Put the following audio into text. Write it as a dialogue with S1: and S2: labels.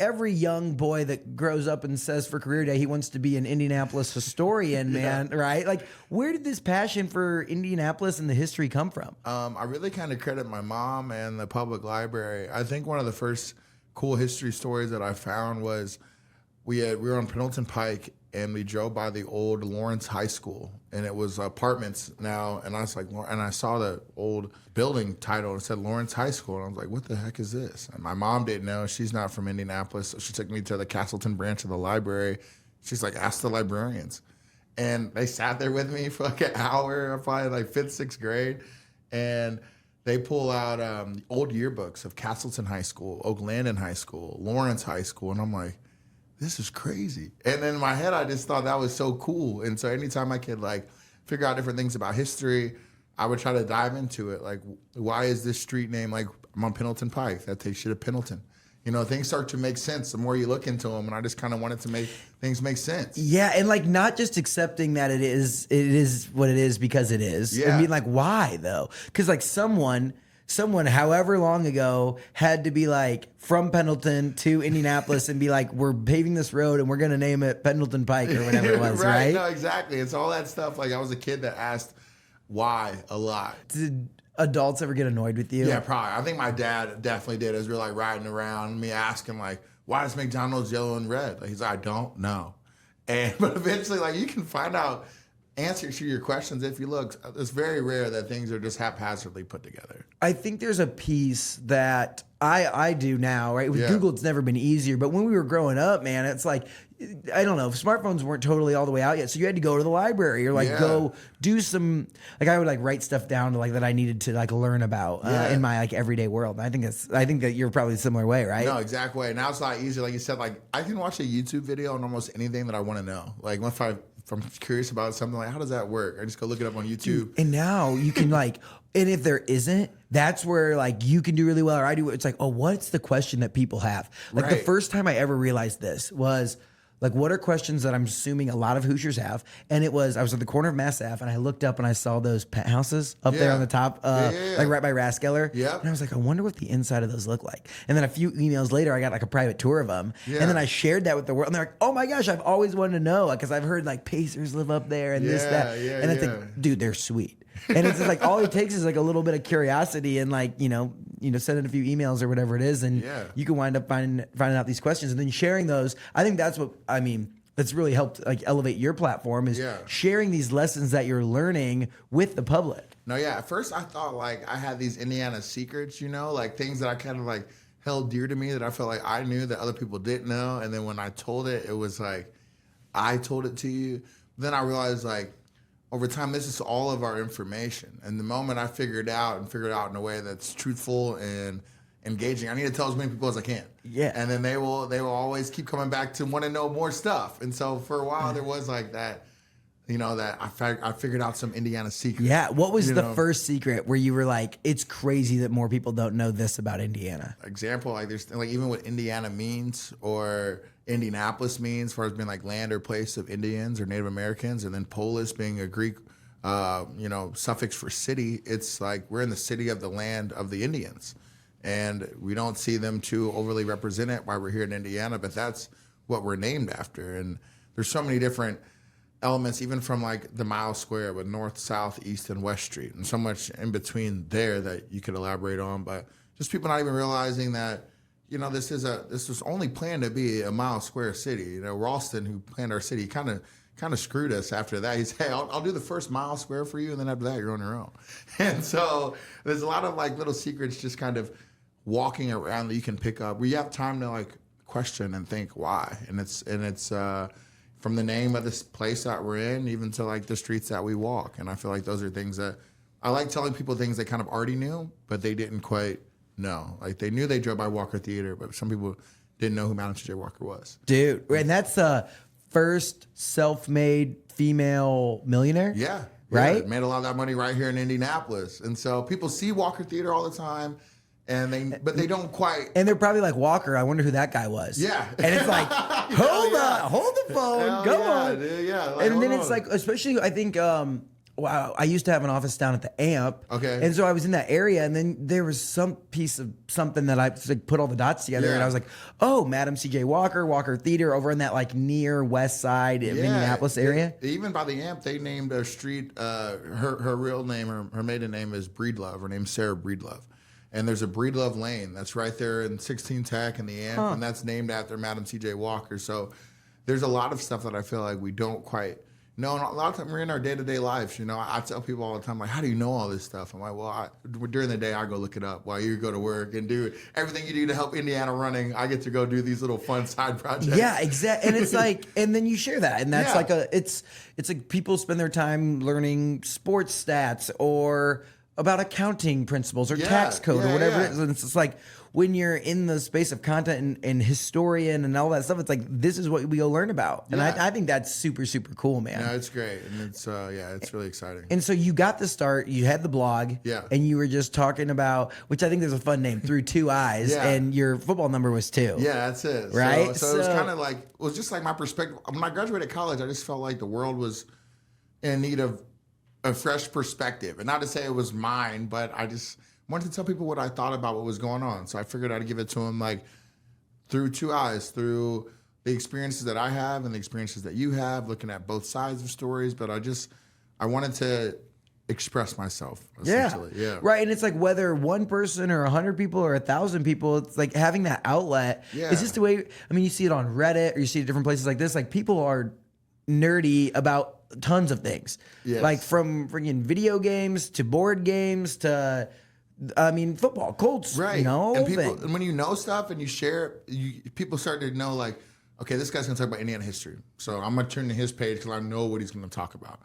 S1: every young boy that grows up and says for career day he wants to be an Indianapolis historian, man, right? Like, where did this passion for Indianapolis and the history come from?
S2: I really kind of credit my mom and the public library. I think one of the first cool history stories that I found was we were on Pendleton Pike and we drove by the old Lawrence High School, and it was apartments now. And I was like, and I saw the old building title and it said Lawrence High School, and I was like, what the heck is this? And my mom didn't know. She's not from Indianapolis, so she took me to the Castleton branch of the library. She's like, ask the librarians. And they sat there with me for like an hour, probably like 5th, 6th grade, and they pull out old yearbooks of Castleton High School, Oak Landon High School, Lawrence High School, and I'm like, this is crazy. And in my head, I just thought that was so cool. And so anytime I could like figure out different things about history, I would try to dive into it. Like, why is this street name, like, I'm on Pendleton Pike, that takes you to Pendleton. You know, things start to make sense the more you look into them. And I just kind of wanted to make things make sense.
S1: Yeah, and like not just accepting that it is what it is because it is.
S2: Yeah.
S1: I mean, like, why though? Because like someone however long ago had to be like from Pendleton to Indianapolis and be like, we're paving this road and we're going to name it Pendleton Pike or whatever it was, right?
S2: No, exactly. It's all that stuff. Like, I was a kid that asked why a lot.
S1: Did adults ever get annoyed with you?
S2: Yeah, probably. I think my dad definitely did. As we were like riding around, me asking like, why is McDonald's yellow and red? Like, he's like, I don't know. But eventually, like, you can find out answers to your questions if you look. It's very rare that things are just haphazardly put together.
S1: I think there's a piece that I do now, right? With Google, it's never been easier. But when we were growing up, man, it's like, I don't know, smartphones weren't totally all the way out yet. So you had to go to the library or like go do some, like I would like write stuff down to like that I needed to like learn about in my like everyday world. And I think that you're probably the similar way, right?
S2: No, exact way. Now it's a lot easier. Like you said, like I can watch a YouTube video on almost anything that I want to know. Like if I'm curious about something, like how does that work? I just go look it up on YouTube.
S1: Dude, and now you can like, and if there isn't, that's where like you can do really well, or I do. It's like, oh, what's the question that people have? Like the first time I ever realized this was like, what are questions that I'm assuming a lot of Hoosiers have? And it was, I was at the corner of Mass Ave and I looked up and I saw those penthouses up there on the top, like right by Raskeller.
S2: Yeah.
S1: And I was like, I wonder what the inside of those look like. And then a few emails later, I got like a private tour of them. Yeah. And then I shared that with the world. And they're like, oh my gosh, I've always wanted to know. Because I've heard like Pacers live up there and this, that. And I think, dude, they're sweet. And it's just like, all it takes is like a little bit of curiosity and like, you know, sending a few emails or whatever it is. And you can wind up finding out these questions and then sharing those. I think that's what, I mean, that's really helped like elevate your platform is sharing these lessons that you're learning with the public.
S2: No, yeah. At first I thought like I had these Indiana secrets, you know, like things that I kind of like held dear to me that I felt like I knew that other people didn't know. And then when I told it, it was like, I told it to you. Then I realized like, over time, this is all of our information. And the moment I figured it out in a way that's truthful and engaging, I need to tell as many people as I can.
S1: Yeah.
S2: And then they will always keep coming back to want to know more stuff. And so for a while, there was like that, you know, that I figured out some Indiana secrets.
S1: Yeah. What was the first secret where you were like, it's crazy that more people don't know this about Indiana?
S2: Example, like there's like even what Indiana means or Indianapolis means, as far as being like land or place of Indians or Native Americans, and then polis being a Greek, suffix for city. It's like we're in the city of the land of the Indians, and we don't see them too overly represented while we're here in Indiana, but that's what we're named after. And there's so many different elements, even from like the mile square with north, south, east, and west street, and so much in between there that you could elaborate on. But just people not even realizing that, you know, this was only planned to be a mile square city. You know, Ralston, who planned our city, kind of screwed us after that. He said, hey, I'll do the first mile square for you, and then after that, you're on your own. And so there's a lot of like little secrets just kind of walking around that you can pick up where you have time to like question and think why. And it's from the name of this place that we're in, even to like the streets that we walk. And I feel like those are things that I like telling people things they kind of already knew, but they didn't quite know. Like they knew they drove by Walker Theater, but some people didn't know who Madison J. Walker was.
S1: Dude, and that's the first self-made female millionaire?
S2: Yeah.
S1: Right?
S2: Made a lot of that money right here in Indianapolis. And so people see Walker Theater all the time, but they don't quite.
S1: And they're probably like, Walker, I wonder who that guy was.
S2: Yeah.
S1: And it's like, hold the phone, go on.
S2: Dude, yeah.
S1: Like, and then it's like, especially I think wow, I used to have an office down at the AMP.
S2: Okay.
S1: And so I was in that area, and then there was some piece of something that I like, put all the dots together, and I was like, oh, Madam C.J. Walker Theater over in that like near west side of Indianapolis area.
S2: Even by the AMP, they named a street, her real name, her maiden name is Breedlove. Her name's Sarah Breedlove. And there's a Breedlove Lane that's right there in 16 Tech and the AMP, and that's named after Madam C.J. Walker. So there's a lot of stuff that I feel like we don't quite know. And a lot of times we're in our day-to-day lives. You know, I tell people all the time, like, how do you know all this stuff? I'm like, well, during the day, I go look it up while you go to work and do everything you do to help Indiana running. I get to go do these little fun side projects.
S1: Yeah, exactly. And it's like, and then you share that. And that's like it's like people spend their time learning sports stats or about accounting principles or tax code or whatever it is. And it's just like when you're in the space of content and historian and all that stuff, it's like, this is what we go learn about. And I think that's super, super cool, man.
S2: Yeah, it's great. And it's, it's really exciting.
S1: And so you got the start, you had the blog, and you were just talking about, which I think there's a fun name, Through Two Eyes, and your football number was 2.
S2: Yeah, that's it.
S1: Right?
S2: So it was kind of like, it was just like my perspective. When I graduated college, I just felt like the world was in need of a fresh perspective. And not to say it was mine, but I just wanted to tell people what I thought about what was going on. So I figured I'd give it to them like through 2 eyes, through the experiences that I have and the experiences that you have, looking at both sides of stories. But I wanted to express myself, essentially. Yeah.
S1: Right. And it's like whether one person or 100 people or 1,000 people, it's like having that outlet. Yeah. It's just the way, I mean, you see it on Reddit or you see it different places like this. Like people are nerdy about tons of things, like from freaking video games to board games to, I mean, football, Colts,
S2: right?
S1: You know,
S2: and when you know stuff and you share, people start to know like, okay, this guy's gonna talk about Indiana history, so I'm gonna turn to his page because I know what he's gonna talk about.